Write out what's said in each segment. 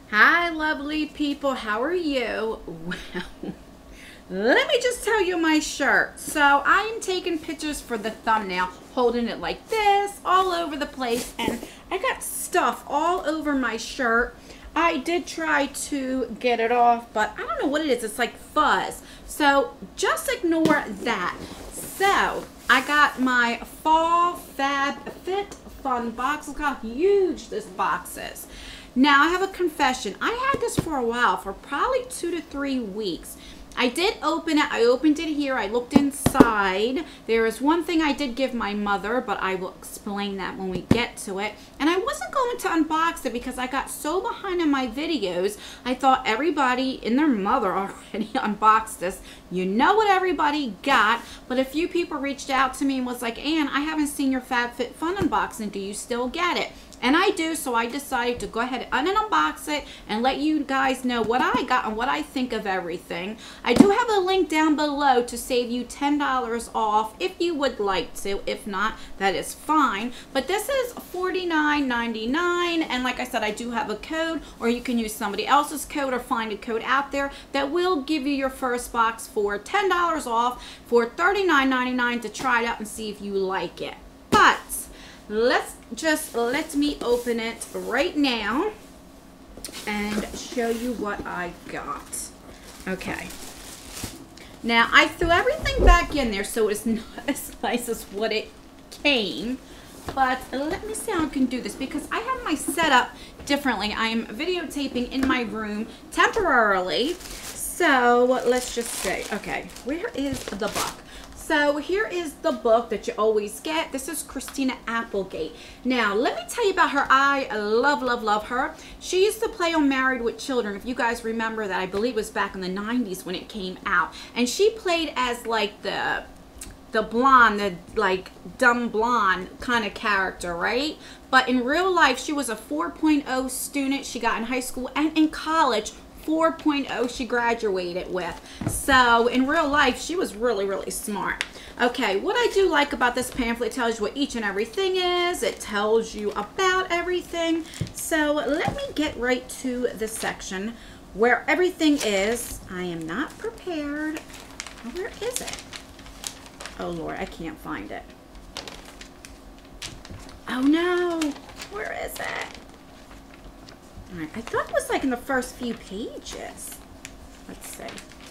Hi, lovely people. How are you? Well, let me just tell you my shirt. So I'm taking pictures for the thumbnail, holding it like this all over the place, and I got stuff all over my shirt. I did try to get it off, but I don't know what it is. It's like fuzz. So just ignore that. So I got my fall FabFitFun box. Look how huge this box is. Now I have a confession. I had this for a while, for probably 2 to 3 weeks. I did open it. I opened it here. I looked inside. There is one thing I did give my mother, but I will explain that when we get to it. And I wasn't going to unbox it because I got so behind in my videos. I thought everybody and their mother already unboxed this. You know what everybody got. But a few people reached out to me and was like, Ann, I haven't seen your FabFitFun unboxing. Do you still get it? And I do, so I decided to go ahead and unbox it and let you guys know what I got and what I think of everything. I do have a link down below to save you $10 off if you would like to. If not, that is fine. But this is $49.99, and like I said, I do have a code, or you can use somebody else's code or find a code out there that will give you your first box for $10 off for $39.99 to try it out and see if you like it. But let me open it right now and show you what I got. Okay. Now I threw everything back in there so it's not as nice as what it came. But let me see how I can do this because I have my setup differently. I am videotaping in my room temporarily. So let's just say, okay, where is the book? So here is the book that you always get. This is Christina Applegate. Now, let me tell you about her. I love her. She used to play on Married with Children. If you guys remember that, I believe it was back in the 90s when it came out. And she played as like the blonde, the like dumb blonde kind of character, right? But in real life, she was a 4.0 student. She got in high school and in college. 4.0 she graduated with. So in real life she was really smart. Okay, what I do like about this pamphlet, it tells you what each and everything is. It tells you about everything. So let me get right to the section where everything is. I am not prepared. Where is it? Oh Lord, I can't find it. Oh no, where is it? All right, I thought it was like in the first few pages. Let's see.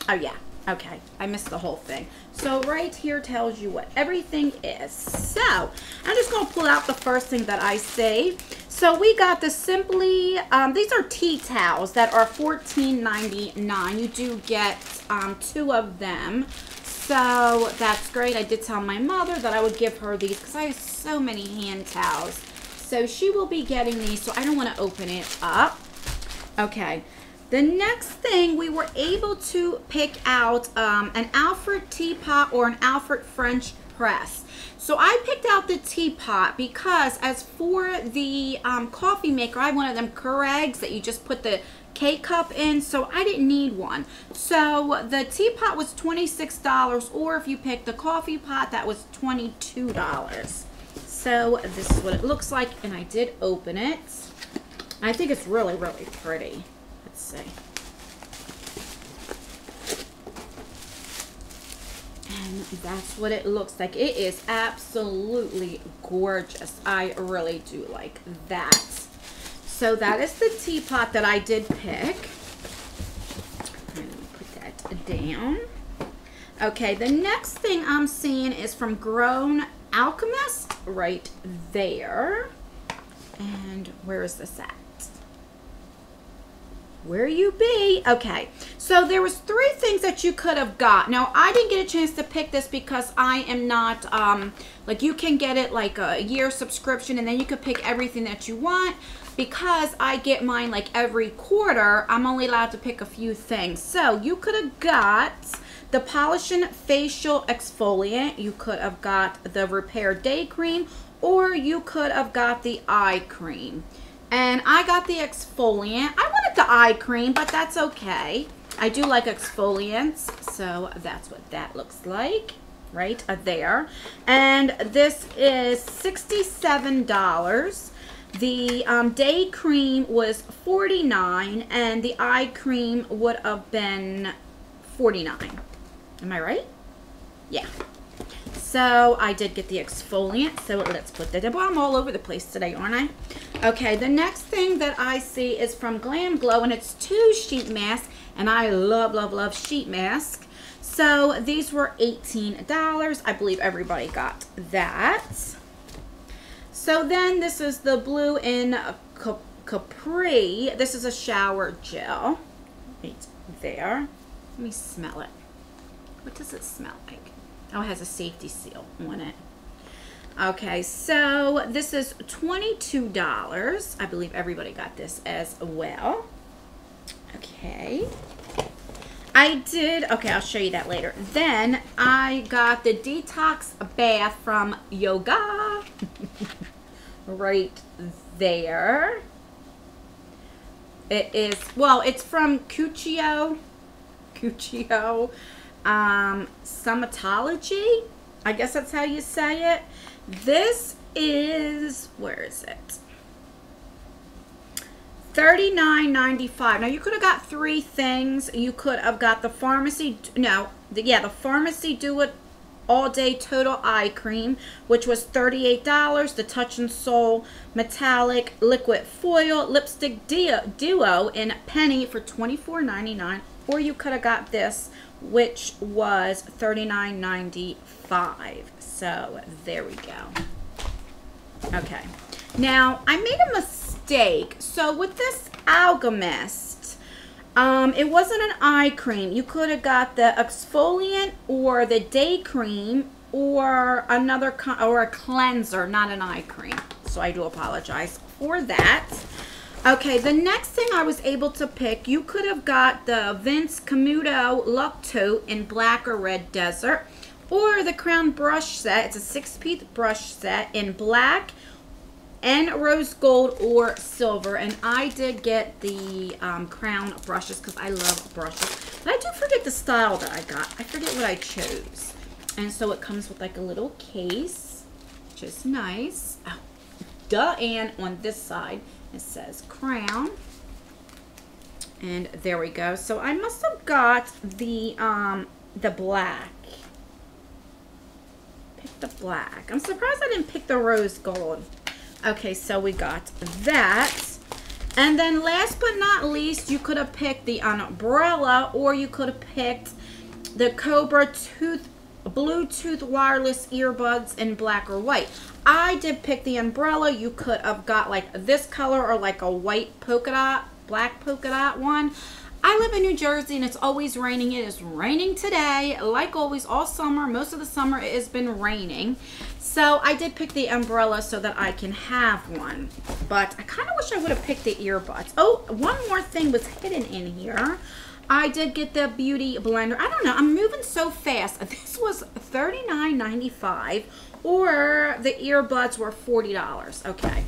Oh yeah, okay. I missed the whole thing. So right here tells you what everything is. So I'm just gonna pull out the first thing that I say. So we got the Simply, these are tea towels that are $14.99. You do get 2 of them. So that's great. I did tell my mother that I would give her these because I have so many hand towels. So she will be getting these, so I don't want to open it up. Okay. The next thing, we were able to pick out an Alfred teapot or an Alfred French press. So I picked out the teapot because as for the coffee maker, I have one of them Keurigs that you just put the K-cup in, so I didn't need one. So the teapot was $26, or if you pick the coffee pot, that was $22. So this is what it looks like, and I did open it. I think it's really pretty. Let's see. And that's what it looks like. It is absolutely gorgeous. I really do like that. So that is the teapot that I did pick. Let me put that down. Okay, the next thing I'm seeing is from Grown Alchemist right there. And where is this at? Where you be? Okay, so there was 3 things that you could have got. Now I didn't get a chance to pick this because I am not like, you can get it like a year subscription and then you could pick everything that you want. Because I get mine like every quarter, I'm only allowed to pick a few things. So you could have got the Polishing Facial Exfoliant, you could have got the Repair Day Cream, or you could have got the eye cream. And I got the exfoliant. I wanted the eye cream, but that's okay. I do like exfoliants, so that's what that looks like right there. And this is $67. The day cream was $49 and the eye cream would have been $49. Am I right? Yeah. So I did get the exfoliant. So let's put that. Well, I'm all over the place today, aren't I? Okay, the next thing that I see is from Glam Glow, and it's 2 sheet masks, and I love, love, love sheet masks. So these were $18. I believe everybody got that. So then this is the Blue in Capri. This is a shower gel. Right there. Let me smell it. What does it smell like? Oh, it has a safety seal on it. Okay, so this is $22. I believe everybody got this as well. Okay. Okay, I'll show you that later. Then I got the Detox Bath from Yoga. Right there. It is, well, it's from Cuccio Somatology. I guess that's how you say it. This is, where is it? $39.95. Now you could have got 3 things. You could have got the pharmacy, the pharmacy Do It All Day Total Eye Cream, which was $38. The Touch and Soul Metallic Liquid Foil Lipstick Duo in Penny for $24.99. Or you could have got this, which was $39.95. So there we go. Okay. Now I made a mistake. So with this Alchemist, it wasn't an eye cream. You could have got the exfoliant or the day cream or or a cleanser, not an eye cream. So I do apologize for that. Okay, the next thing I was able to pick, you could have got the Vince Camuto Luck-Tote in Black or Red Desert, or the Crown Brush Set. It's a 6-piece brush set in black and rose gold or silver. And I did get the Crown brushes because I love brushes. But I do forget the style that I got. I forget what I chose. And so it comes with like a little case, which is nice. Oh, duh, and on this side, it says Crown. And there we go. So I must have got the black. Pick the black. I'm surprised I didn't pick the rose gold. Okay, so we got that. And then last but not least, you could have picked the umbrella, or you could have picked the Cobra Bluetooth wireless earbuds in black or white. I did pick the umbrella. You could have got like this color or like a white polka dot, black polka dot one. I live in New Jersey and it's always raining. It is raining today, like always, all summer. Most of the summer it has been raining. So I did pick the umbrella so that I can have one. But I kind of wish I would have picked the earbuds. Oh, one more thing was hidden in here. I did get the beauty blender. I don't know, I'm moving so fast. This was $39.95, or the earbuds were $40. Okay,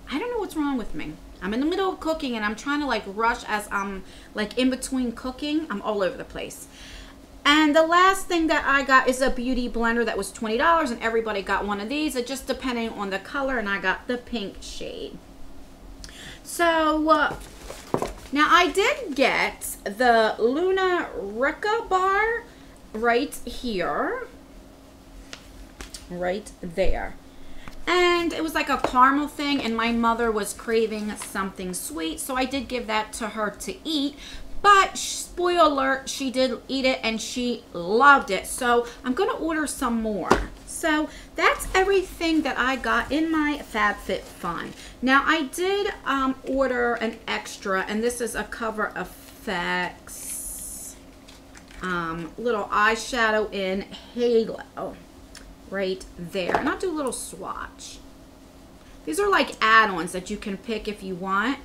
I don't know what's wrong with me. I'm in the middle of cooking and I'm trying to like rush as I'm like in between cooking. I'm all over the place. And the last thing that I got is a beauty blender that was $20, and everybody got one of these. It just depending on the color, and I got the pink shade. So now I did get the Luna Rica bar right here, right there. And it was like a caramel thing, and my mother was craving something sweet, so I did give that to her to eat. But spoiler alert, she did eat it and she loved it. So I'm going to order some more. So that's everything that I got in my FabFitFun. Now I did order an extra, and this is a Cover FX little eyeshadow in Halo right there. And I'll do a little swatch. These are like add-ons that you can pick if you want.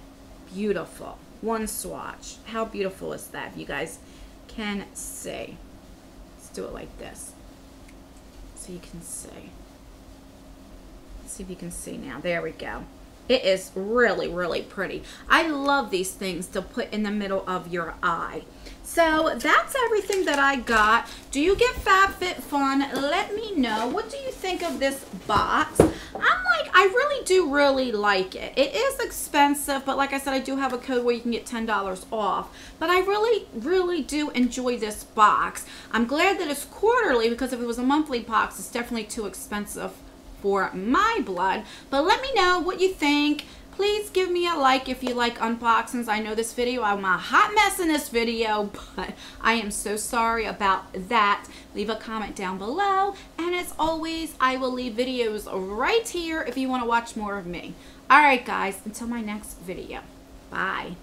Beautiful. One swatch. How beautiful is that? If you guys can see. Let's do it like this so you can see. Let's see if you can see now. There we go. It is really, really pretty. I love these things to put in the middle of your eye. So that's everything that I got. Do you get FabFitFun? Let me know. What do you think of this box? I really do like it. It is expensive, but like I said, I do have a code where you can get $10 off. But I really do enjoy this box. I'm glad that it's quarterly, because if it was a monthly box, it's definitely too expensive for my blood. But let me know what you think. Please give me a like if you like unboxings. I know this video, I'm a hot mess in this video, but I am so sorry about that. Leave a comment down below. And as always, I will leave videos right here if you want to watch more of me. All right, guys, until my next video. Bye.